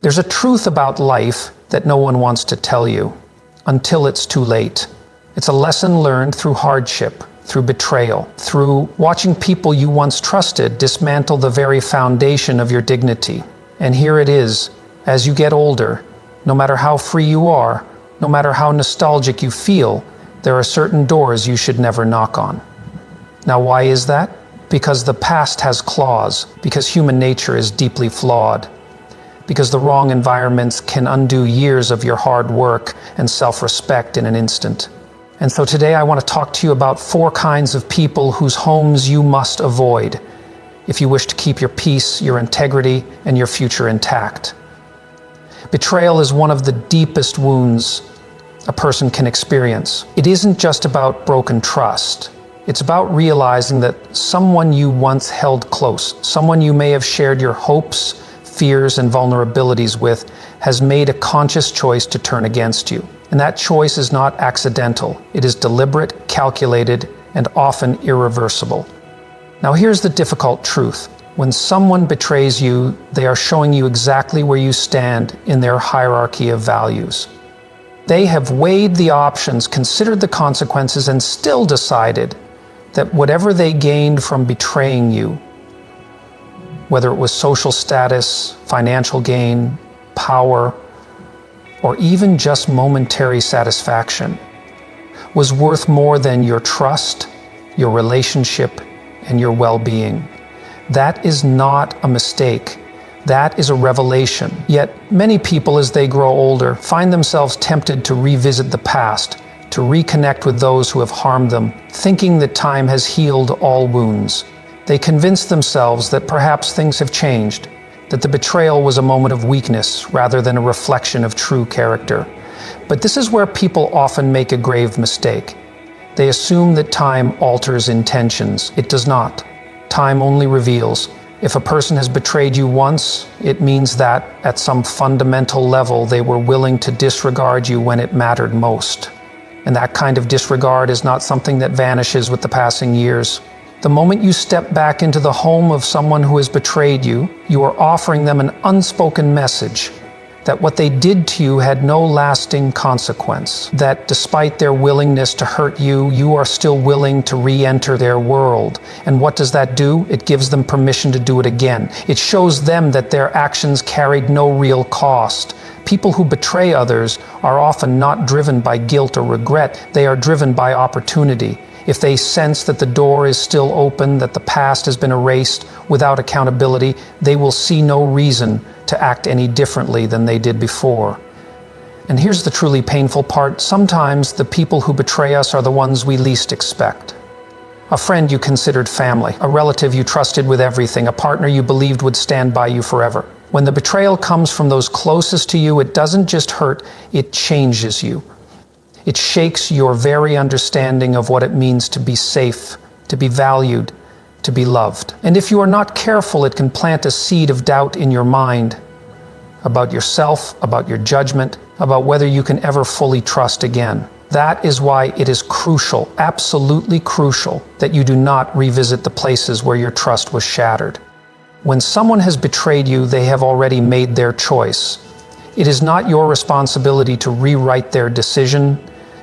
There's a truth about life that no one wants to tell you until it's too late. It's a lesson learned through hardship, through betrayal, through watching people you once trusted dismantle the very foundation of your dignity. And here it is, as you get older, no matter how free you are, no matter how nostalgic you feel, there are certain doors you should never knock on. Now, why is that? Because the past has claws, because human nature is deeply flawed, because the wrong environments can undo years of your hard work and self-respect in an instant. And so today I want to talk to you about 4 kinds of people whose homes you must avoid if you wish to keep your peace, your integrity, and your future intact. Betrayal is one of the deepest wounds a person can experience. It isn't just about broken trust. It's about realizing that someone you once held close, someone you may have shared your hopes, fears, and vulnerabilities with, has made a conscious choice to turn against you. And that choice is not accidental. It is deliberate, calculated, and often irreversible. Now here's the difficult truth. When someone betrays you, they are showing you exactly where you stand in their hierarchy of values. They have weighed the options, considered the consequences, and still decided that whatever they gained from betraying you, whether it was social status, financial gain, power, or even just momentary satisfaction, was worth more than your trust, your relationship, and your well-being. That is not a mistake. That is a revelation. Yet many people, as they grow older, find themselves tempted to revisit the past, to reconnect with those who have harmed them, thinking that time has healed all wounds. They convince themselves that perhaps things have changed, that the betrayal was a moment of weakness rather than a reflection of true character. But this is where people often make a grave mistake. They assume that time alters intentions. It does not. Time only reveals. If a person has betrayed you once, it means that, at some fundamental level, they were willing to disregard you when it mattered most. And that kind of disregard is not something that vanishes with the passing years. The moment you step back into the home of someone who has betrayed you, you are offering them an unspoken message that what they did to you had no lasting consequence, that despite their willingness to hurt you, you are still willing to re-enter their world. And what does that do? It gives them permission to do it again. It shows them that their actions carried no real cost. People who betray others are often not driven by guilt or regret. They are driven by opportunity. If they sense that the door is still open, that the past has been erased without accountability, they will see no reason to act any differently than they did before. And here's the truly painful part. Sometimes the people who betray us are the ones we least expect. A friend you considered family, a relative you trusted with everything, a partner you believed would stand by you forever. When the betrayal comes from those closest to you, it doesn't just hurt, it changes you. It shakes your very understanding of what it means to be safe, to be valued, to be loved. And if you are not careful, it can plant a seed of doubt in your mind about yourself, about your judgment, about whether you can ever fully trust again. That is why it is crucial, absolutely crucial, that you do not revisit the places where your trust was shattered. When someone has betrayed you, they have already made their choice. It is not your responsibility to rewrite their decision,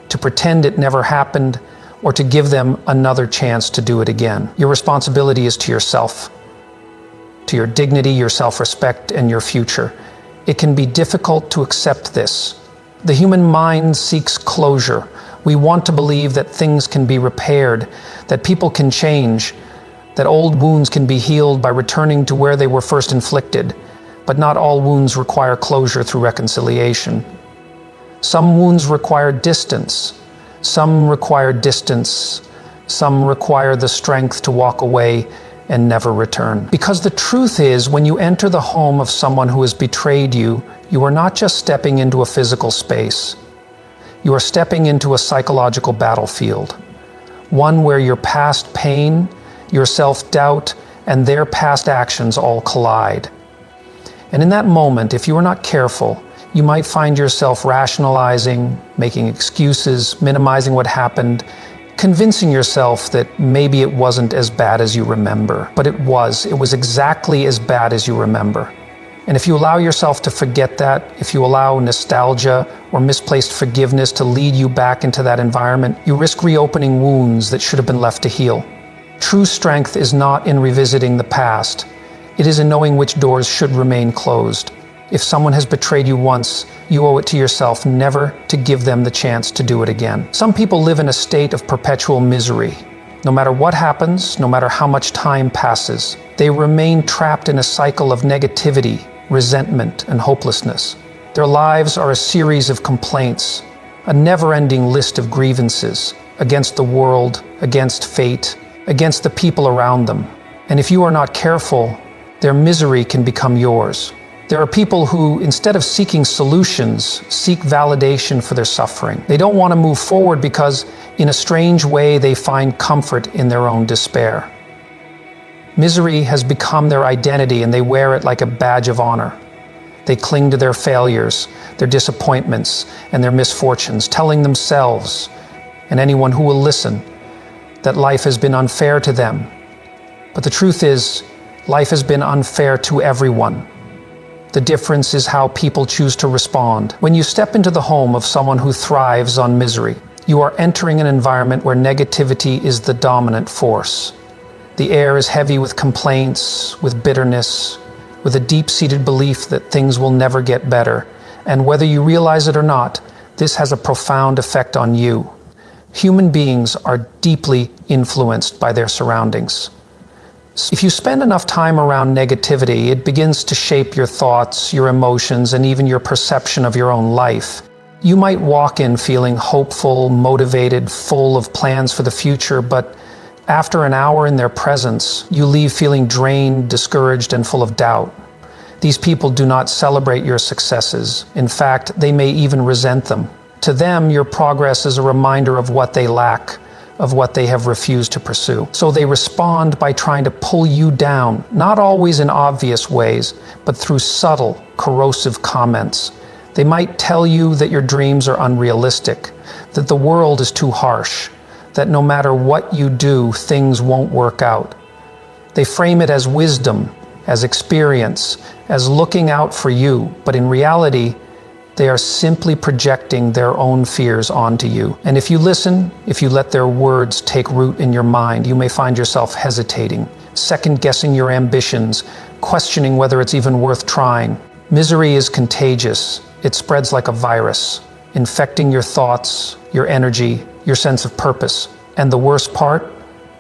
to pretend it never happened, or to give them another chance to do it again. Your responsibility is to yourself, to your dignity, your self-respect, and your future. It can be difficult to accept this. The human mind seeks closure. We want to believe that things can be repaired, that people can change, that old wounds can be healed by returning to where they were first inflicted. But not all wounds require closure through reconciliation. Some wounds require distance. Some require the strength to walk away and never return. Because the truth is, when you enter the home of someone who has betrayed you, you are not just stepping into a physical space. You are stepping into a psychological battlefield, one where your past pain, your self-doubt, and their past actions all collide. And in that moment, if you are not careful, you might find yourself rationalizing, making excuses, minimizing what happened, convincing yourself that maybe it wasn't as bad as you remember. But it was exactly as bad as you remember. And if you allow yourself to forget that, if you allow nostalgia or misplaced forgiveness to lead you back into that environment, you risk reopening wounds that should have been left to heal. True strength is not in revisiting the past. It is in knowing which doors should remain closed. If someone has betrayed you once, you owe it to yourself never to give them the chance to do it again. Some people live in a state of perpetual misery. No matter what happens, no matter how much time passes, they remain trapped in a cycle of negativity, resentment, and hopelessness. Their lives are a series of complaints, a never-ending list of grievances against the world, against fate, against the people around them. And if you are not careful, their misery can become yours. There are people who, instead of seeking solutions, seek validation for their suffering. They don't want to move forward because, in a strange way, they find comfort in their own despair. Misery has become their identity, and they wear it like a badge of honor. They cling to their failures, their disappointments, and their misfortunes, telling themselves, and anyone who will listen, that life has been unfair to them. But the truth is, life has been unfair to everyone. The difference is how people choose to respond. When you step into the home of someone who thrives on misery, you are entering an environment where negativity is the dominant force. The air is heavy with complaints, with bitterness, with a deep-seated belief that things will never get better. And whether you realize it or not, this has a profound effect on you. Human beings are deeply influenced by their surroundings. If you spend enough time around negativity, it begins to shape your thoughts, your emotions, and even your perception of your own life. You might walk in feeling hopeful, motivated, full of plans for the future, but after an hour in their presence, you leave feeling drained, discouraged, and full of doubt. These people do not celebrate your successes. In fact, they may even resent them. To them, your progress is a reminder of what they lack, of what they have refused to pursue. So they respond by trying to pull you down, not always in obvious ways, but through subtle, corrosive comments. They might tell you that your dreams are unrealistic, that the world is too harsh, that no matter what you do, things won't work out. They frame it as wisdom, as experience, as looking out for you, but in reality, they are simply projecting their own fears onto you. And if you listen, if you let their words take root in your mind, you may find yourself hesitating, second-guessing your ambitions, questioning whether it's even worth trying. Misery is contagious. It spreads like a virus, infecting your thoughts, your energy, your sense of purpose. And the worst part?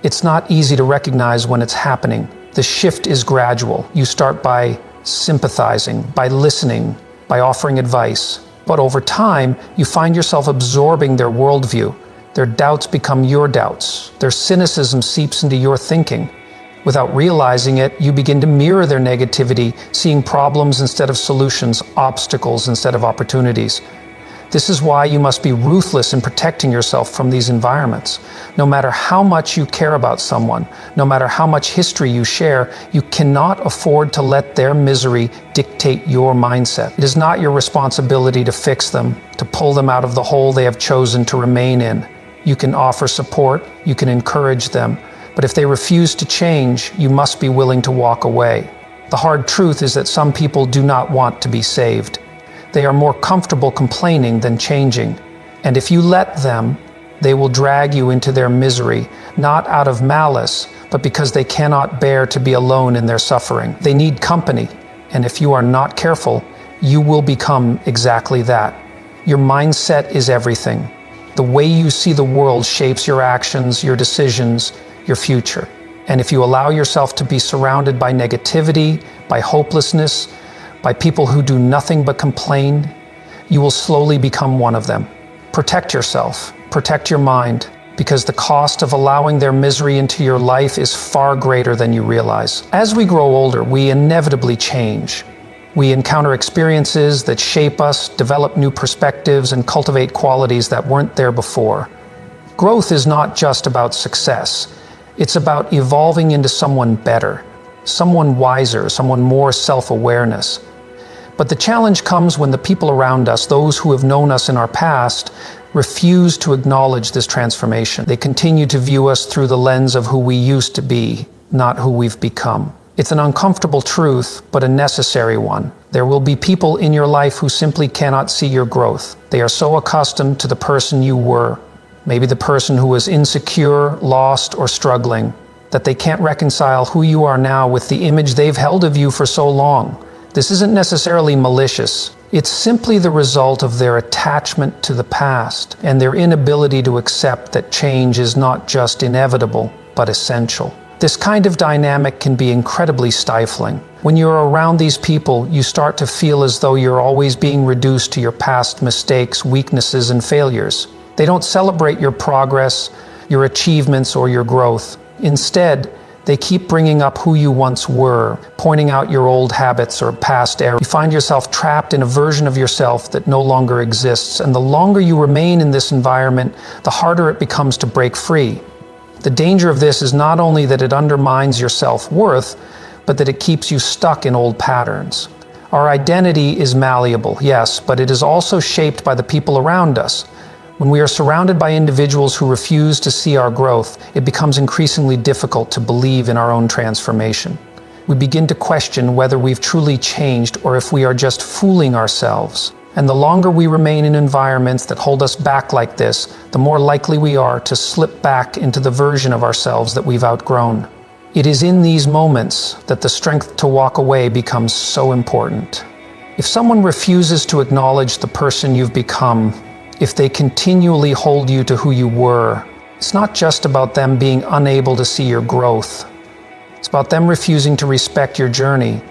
It's not easy to recognize when it's happening. The shift is gradual. You start by sympathizing, by listening, by offering advice. But over time, you find yourself absorbing their worldview. Their doubts become your doubts. Their cynicism seeps into your thinking. Without realizing it, you begin to mirror their negativity, seeing problems instead of solutions, obstacles instead of opportunities. This is why you must be ruthless in protecting yourself from these environments. No matter how much you care about someone, no matter how much history you share, you cannot afford to let their misery dictate your mindset. It is not your responsibility to fix them, to pull them out of the hole they have chosen to remain in. You can offer support, you can encourage them, but if they refuse to change, you must be willing to walk away. The hard truth is that some people do not want to be saved. They are more comfortable complaining than changing. And if you let them, they will drag you into their misery, not out of malice, but because they cannot bear to be alone in their suffering. They need company, and if you are not careful, you will become exactly that. Your mindset is everything. The way you see the world shapes your actions, your decisions, your future. And if you allow yourself to be surrounded by negativity, by hopelessness, by people who do nothing but complain, you will slowly become one of them. Protect yourself, protect your mind, because the cost of allowing their misery into your life is far greater than you realize. As we grow older, we inevitably change. We encounter experiences that shape us, develop new perspectives, and cultivate qualities that weren't there before. Growth is not just about success. It's about evolving into someone better, someone wiser, someone more self-awareness. But the challenge comes when the people around us, those who have known us in our past, refuse to acknowledge this transformation. They continue to view us through the lens of who we used to be, not who we've become. It's an uncomfortable truth, but a necessary one. There will be people in your life who simply cannot see your growth. They are so accustomed to the person you were, maybe the person who was insecure, lost, or struggling, that they can't reconcile who you are now with the image they've held of you for so long. This isn't necessarily malicious. It's simply the result of their attachment to the past and their inability to accept that change is not just inevitable, but essential. This kind of dynamic can be incredibly stifling. When you're around these people, you start to feel as though you're always being reduced to your past mistakes, weaknesses, and failures. They don't celebrate your progress, your achievements, or your growth. Instead, they keep bringing up who you once were, pointing out your old habits or past errors. You find yourself trapped in a version of yourself that no longer exists, and the longer you remain in this environment, the harder it becomes to break free. The danger of this is not only that it undermines your self-worth, but that it keeps you stuck in old patterns. Our identity is malleable, yes, but it is also shaped by the people around us. When we are surrounded by individuals who refuse to see our growth, it becomes increasingly difficult to believe in our own transformation. We begin to question whether we've truly changed or if we are just fooling ourselves. And the longer we remain in environments that hold us back like this, the more likely we are to slip back into the version of ourselves that we've outgrown. It is in these moments that the strength to walk away becomes so important. If someone refuses to acknowledge the person you've become, if they continually hold you to who you were, it's not just about them being unable to see your growth. It's about them refusing to respect your journey.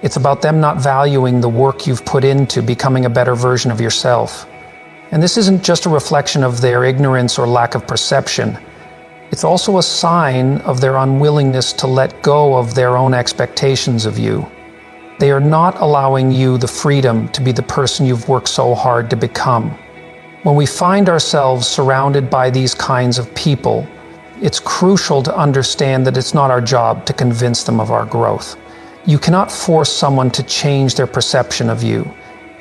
It's about them not valuing the work you've put into becoming a better version of yourself. And this isn't just a reflection of their ignorance or lack of perception. It's also a sign of their unwillingness to let go of their own expectations of you. They are not allowing you the freedom to be the person you've worked so hard to become. When we find ourselves surrounded by these kinds of people, it's crucial to understand that it's not our job to convince them of our growth. You cannot force someone to change their perception of you,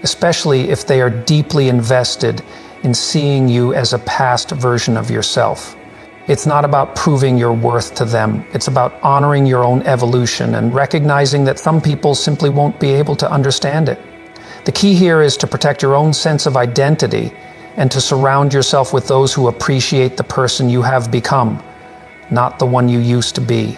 especially if they are deeply invested in seeing you as a past version of yourself. It's not about proving your worth to them. It's about honoring your own evolution and recognizing that some people simply won't be able to understand it. The key here is to protect your own sense of identity and to surround yourself with those who appreciate the person you have become, not the one you used to be.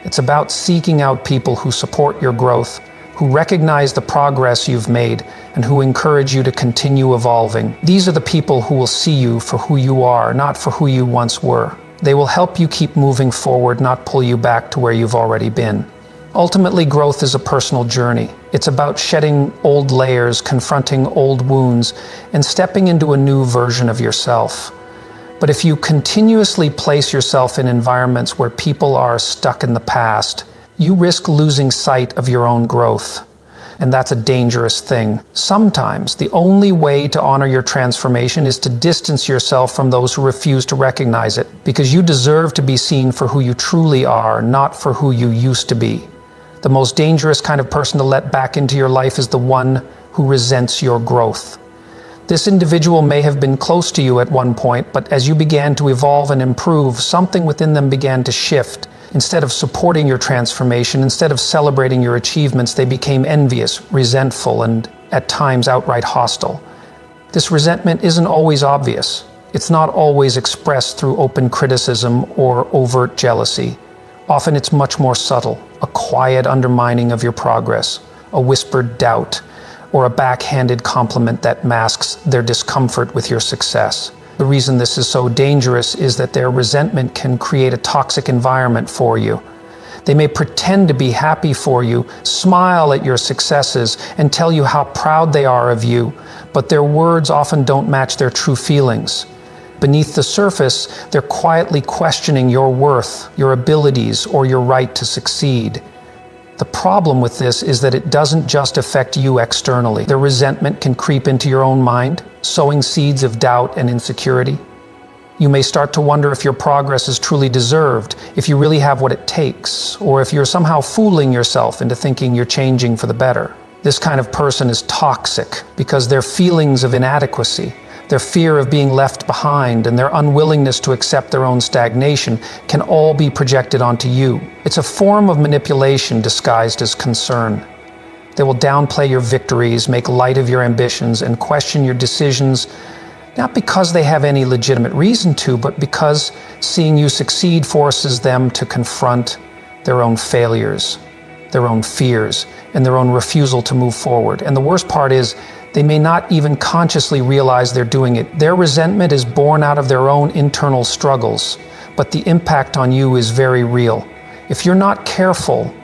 It's about seeking out people who support your growth, who recognize the progress you've made, and who encourage you to continue evolving. These are the people who will see you for who you are, not for who you once were. They will help you keep moving forward, not pull you back to where you've already been. Ultimately, growth is a personal journey. It's about shedding old layers, confronting old wounds, and stepping into a new version of yourself. But if you continuously place yourself in environments where people are stuck in the past, you risk losing sight of your own growth. And that's a dangerous thing. Sometimes the only way to honor your transformation is to distance yourself from those who refuse to recognize it, because you deserve to be seen for who you truly are, not for who you used to be. The most dangerous kind of person to let back into your life is the one who resents your growth. This individual may have been close to you at one point, but as you began to evolve and improve, something within them began to shift. Instead of supporting your transformation, instead of celebrating your achievements, they became envious, resentful, and at times outright hostile. This resentment isn't always obvious. It's not always expressed through open criticism or overt jealousy. Often it's much more subtle, a quiet undermining of your progress, a whispered doubt, or a backhanded compliment that masks their discomfort with your success. The reason this is so dangerous is that their resentment can create a toxic environment for you. They may pretend to be happy for you, smile at your successes, and tell you how proud they are of you, but their words often don't match their true feelings. Beneath the surface, they're quietly questioning your worth, your abilities, or your right to succeed. The problem with this is that it doesn't just affect you externally. Their resentment can creep into your own mind, sowing seeds of doubt and insecurity. You may start to wonder if your progress is truly deserved, if you really have what it takes, or if you're somehow fooling yourself into thinking you're changing for the better. This kind of person is toxic because their feelings of inadequacy, their fear of being left behind, and their unwillingness to accept their own stagnation can all be projected onto you. It's a form of manipulation disguised as concern. They will downplay your victories, make light of your ambitions, and question your decisions, not because they have any legitimate reason to, but because seeing you succeed forces them to confront their own failures, their own fears, and their own refusal to move forward. And the worst part is, they may not even consciously realize they're doing it. Their resentment is born out of their own internal struggles, but the impact on you is very real. If you're not careful,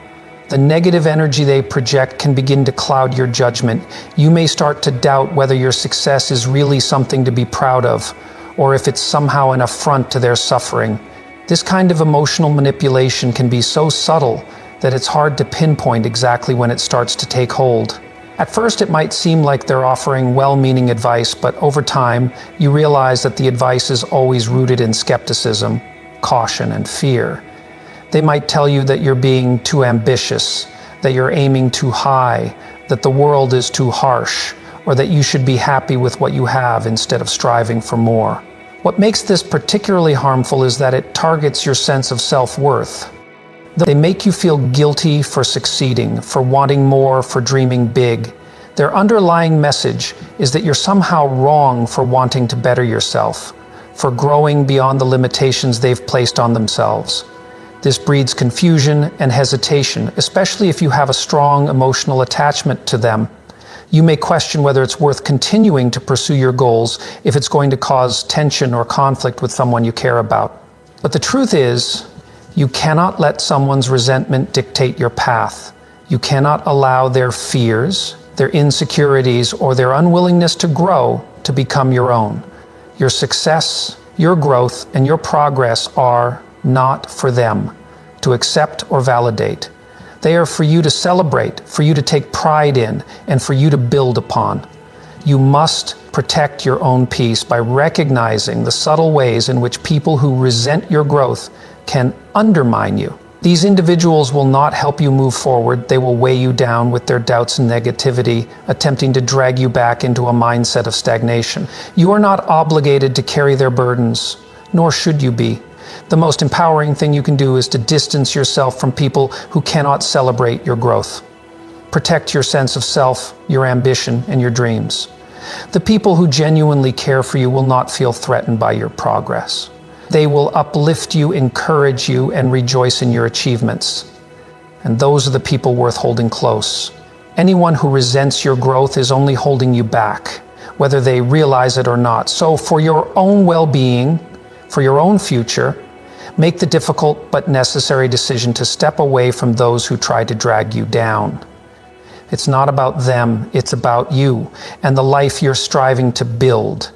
the negative energy they project can begin to cloud your judgment. You may start to doubt whether your success is really something to be proud of, or if it's somehow an affront to their suffering. This kind of emotional manipulation can be so subtle that it's hard to pinpoint exactly when it starts to take hold. At first, it might seem like they're offering well-meaning advice, but over time, you realize that the advice is always rooted in skepticism, caution, and fear. They might tell you that you're being too ambitious, that you're aiming too high, that the world is too harsh, or that you should be happy with what you have instead of striving for more. What makes this particularly harmful is that it targets your sense of self-worth. They make you feel guilty for succeeding, for wanting more, for dreaming big. Their underlying message is that you're somehow wrong for wanting to better yourself, for growing beyond the limitations they've placed on themselves. This breeds confusion and hesitation, especially if you have a strong emotional attachment to them. You may question whether it's worth continuing to pursue your goals if it's going to cause tension or conflict with someone you care about. But the truth is, you cannot let someone's resentment dictate your path. You cannot allow their fears, their insecurities, or their unwillingness to grow to become your own. Your success, your growth, and your progress are not for them to accept or validate. They are for you to celebrate, for you to take pride in, and for you to build upon. You must protect your own peace by recognizing the subtle ways in which people who resent your growth can undermine you. These individuals will not help you move forward. They will weigh you down with their doubts and negativity, attempting to drag you back into a mindset of stagnation. You are not obligated to carry their burdens, nor should you be. The most empowering thing you can do is to distance yourself from people who cannot celebrate your growth. Protect your sense of self, your ambition, and your dreams. The people who genuinely care for you will not feel threatened by your progress. They will uplift you, encourage you, and rejoice in your achievements. And those are the people worth holding close. Anyone who resents your growth is only holding you back, whether they realize it or not. So for your own well-being, for your own future, make the difficult but necessary decision to step away from those who try to drag you down. It's not about them, it's about you and the life you're striving to build.